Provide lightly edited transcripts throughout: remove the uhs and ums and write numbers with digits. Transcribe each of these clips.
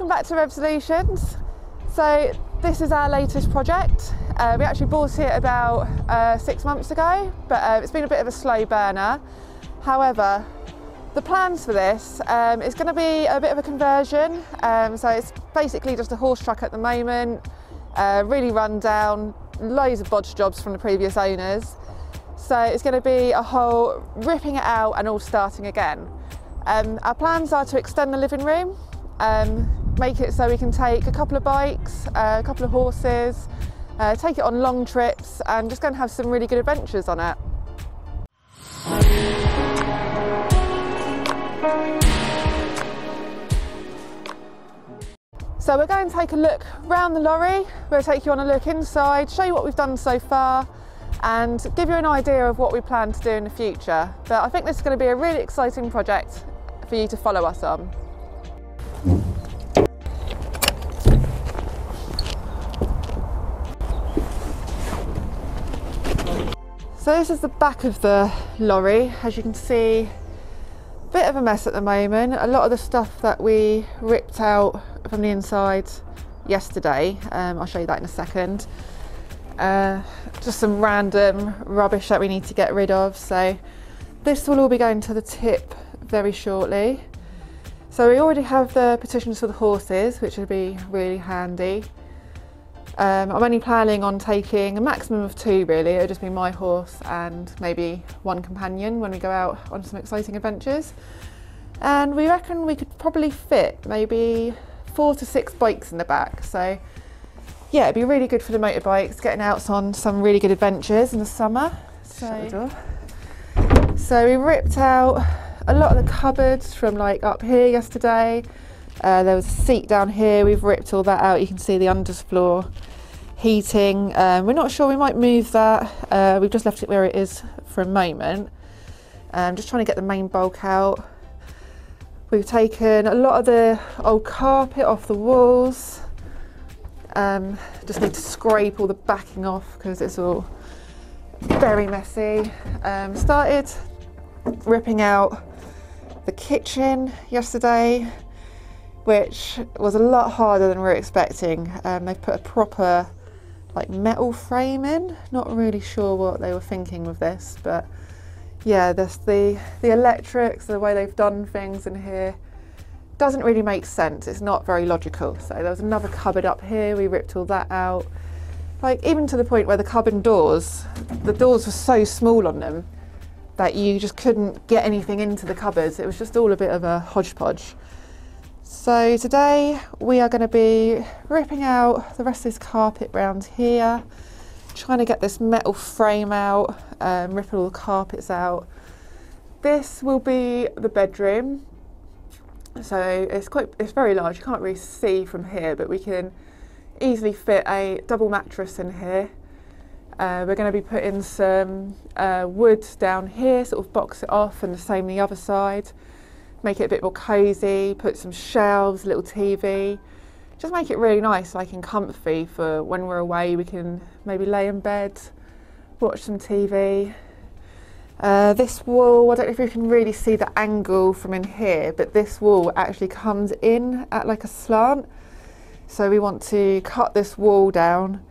welcome back to Resolutions. So this is our latest project. We actually bought it about 6 months ago, but it's been a bit of a slow burner. However, the plans for this is going to be a bit of a conversion. So it's basically just a horse truck at the moment, really run down, loads of bodge jobs from the previous owners. So it's going to be a whole ripping it out and all starting again. Our plans are to extend the living room, make it so we can take a couple of bikes, a couple of horses, take it on long trips and just go and have some really good adventures on it. So we're going to take a look round the lorry, we'll take you on a look inside, show you what we've done so far and give you an idea of what we plan to do in the future. But I think this is going to be a really exciting project for you to follow us on. So this is the back of the lorry. As you can see, a bit of a mess at the moment. A lot of the stuff that we ripped out from the inside yesterday, I'll show you that in a second. Just some random rubbish that we need to get rid of. So this will all be going to the tip very shortly. So we already have the petitions for the horses, which will be really handy. I'm only planning on taking a maximum of 2 really. It'll just be my horse and maybe 1 companion when we go out on some exciting adventures. And we reckon we could probably fit maybe 4 to 6 bikes in the back. So yeah, it'd be really good for the motorbikes, getting out on some really good adventures in the summer. So we ripped out a lot of the cupboards from like up here yesterday. There was a seat down here, we've ripped all that out. You can see the underfloor heating. We're not sure, we might move that. We've just left it where it is for a moment. Just trying to get the main bulk out. We've taken a lot of the old carpet off the walls. Just need to scrape all the backing off because it's all very messy. Started ripping out the kitchen yesterday, which was a lot harder than we were expecting. They put a proper like metal frame in. Not really sure what they were thinking with this, but yeah, the electrics, the way they've done things in here doesn't really make sense. It's not very logical. So there was another cupboard up here, we ripped all that out. Like even to the point where the cupboard doors, the doors were so small on them that you just couldn't get anything into the cupboards. It was just all a bit of a hodgepodge. So today we are going to be ripping out the rest of this carpet round here, trying to get this metal frame out, ripping all the carpets out. This will be the bedroom. So it's very large, you can't really see from here, but we can easily fit a double mattress in here. We're going to be putting some wood down here, sort of box it off, and the same the other side. Make it a bit more cosy, put some shelves, a little TV. Just make it really nice, like and comfy for when we're away. We can maybe lay in bed, watch some TV. This wall, I don't know if you can really see the angle from in here, but this wall actually comes in at like a slant. So we want to cut this wall down,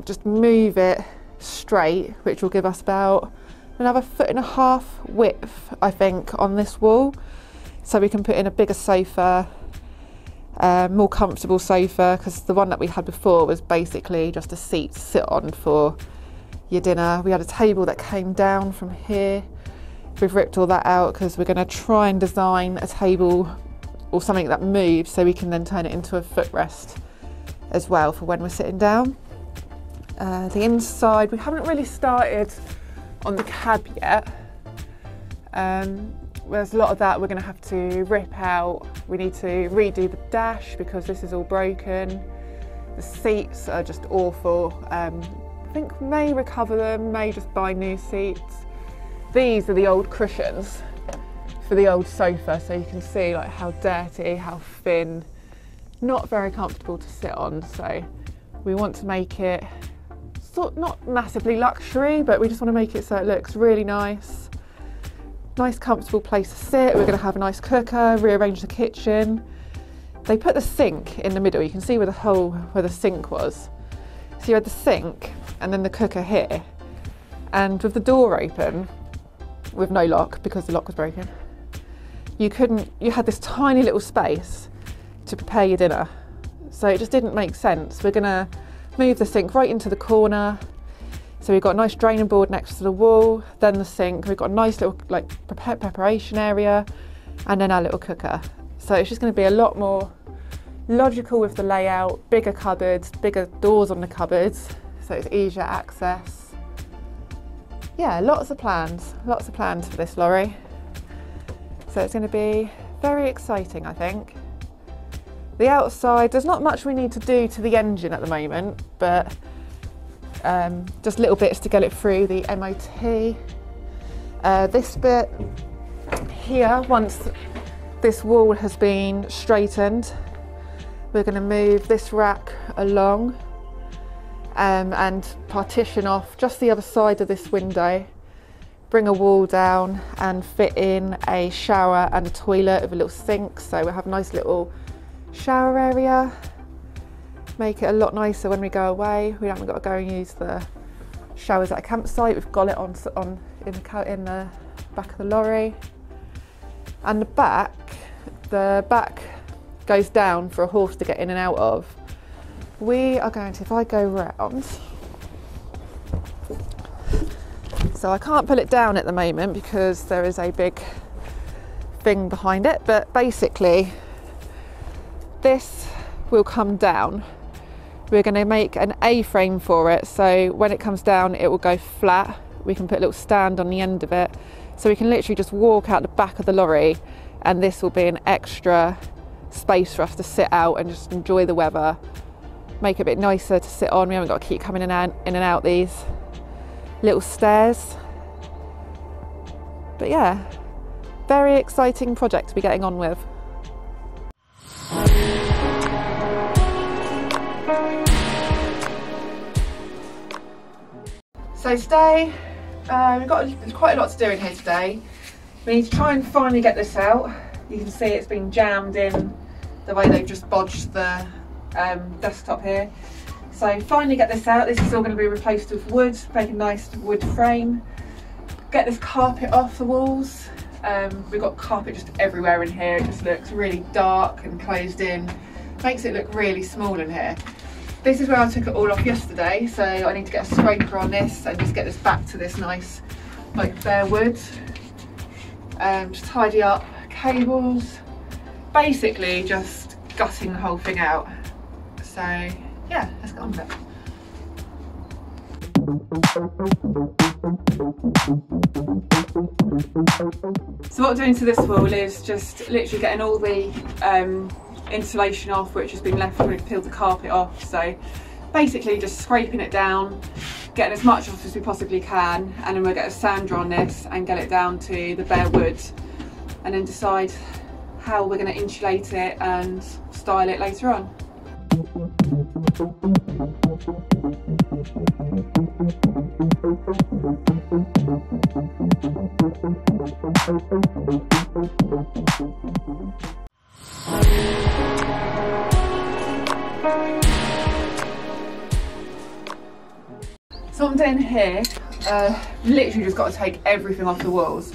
just move it straight, which will give us about another 1.5 foot width, I think, on this wall. So we can put in a bigger sofa, more comfortable sofa, because the one that we had before was basically just a seat to sit on for your dinner. We had a table that came down from here. We've ripped all that out because we're going to try and design a table or something that moves so we can then turn it into a footrest as well for when we're sitting down. The inside, we haven't really started on the cab yet. There's a lot of that we're going to have to rip out. We need to redo the dash because this is all broken. The seats are just awful. I think may recover them, may just buy new seats. These are the old cushions for the old sofa, so you can see like how dirty, how thin, not very comfortable to sit on. So we want to make it not massively luxury, but we just want to make it so it looks really nice. Nice comfortable place to sit. We're going to have a nice cooker, rearrange the kitchen. they put the sink in the middle. You can see where the hole where the sink was. So you had the sink and then the cooker here. And with the door open, with no lock because the lock was broken, you had this tiny little space to prepare your dinner. So it just didn't make sense. We're gonna move the sink right into the corner. So we've got a nice draining board next to the wall, then the sink. We've got a nice little like preparation area, and then our little cooker. So it's just gonna be a lot more logical with the layout, bigger cupboards, bigger doors on the cupboards, so it's easier access. Yeah, lots of plans for this lorry. So it's gonna be very exciting, I think. The outside, there's not much we need to do to the engine at the moment, but just little bits to get it through the MOT. This bit here, once this wall has been straightened, we're going to move this rack along and partition off just the other side of this window, bring a wall down and fit in a shower and a toilet with a little sink, so we'll have a nice little shower area. Make it a lot nicer when we go away. We haven't got to go and use the showers at a campsite. We've got it in the back of the lorry. And the back goes down for a horse to get in and out of. We are going to, if I go round, so I can't pull it down at the moment because there is a big thing behind it, but basically this will come down. We're going to make an A-frame for it, so when it comes down it will go flat. We can put a little stand on the end of it, so we can literally just walk out the back of the lorry, and this will be an extra space for us to sit out and just enjoy the weather, make it a bit nicer to sit on. We haven't got to keep coming in and out these little stairs. But yeah, very exciting project to be getting on with. So today, we've got quite a lot to do in here today. We need to try and finally get this out. You can see it's been jammed in the way they've just bodged the desktop here. So finally get this out. This is all going to be replaced with wood, make a nice wood frame. Get this carpet off the walls. We've got carpet just everywhere in here. It just looks really dark and closed in. Makes it look really small in here. This is where I took it all off yesterday, so I need to get a scraper on this and just get this back to this nice, like, bare wood. Just tidy up cables, basically just gutting the whole thing out. So yeah, let's get on with it. So what I'm doing to this wall is just literally getting all the insulation off, which has been left when we've peeled the carpet off. So basically just scraping it down, getting as much off as we possibly can, and then we'll get a sander on this and get it down to the bare wood, and then decide how we're going to insulate it and style it later on. So what I'm doing here, literally just got to take everything off the walls,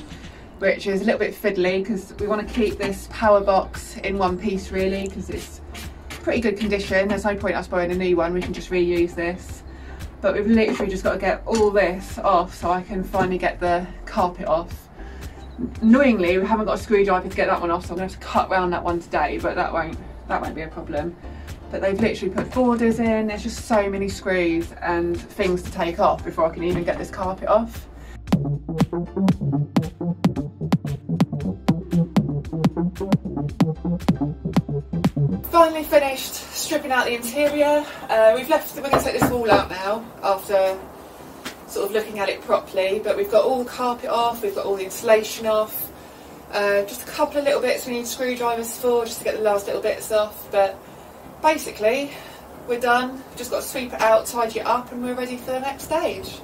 which is a little bit fiddly because we want to keep this power box in one piece really, because it's pretty good condition. There's no point us buying a new one, we can just reuse this. But we've literally just got to get all this off so I can finally get the carpet off. Annoyingly, we haven't got a screwdriver to get that one off, so I'm going to have to cut round that one today, but that won't be a problem. But they've literally put borders in. There's just so many screws and things to take off before I can even get this carpet off. Finally finished stripping out the interior. We're going to take this wall out now after sort of looking at it properly, but we've got all the carpet off, we've got all the insulation off. Just a couple of little bits we need screwdrivers for, just to get the last little bits off, but basically we're done. We've just got to sweep it out, tidy it up, and we're ready for the next stage.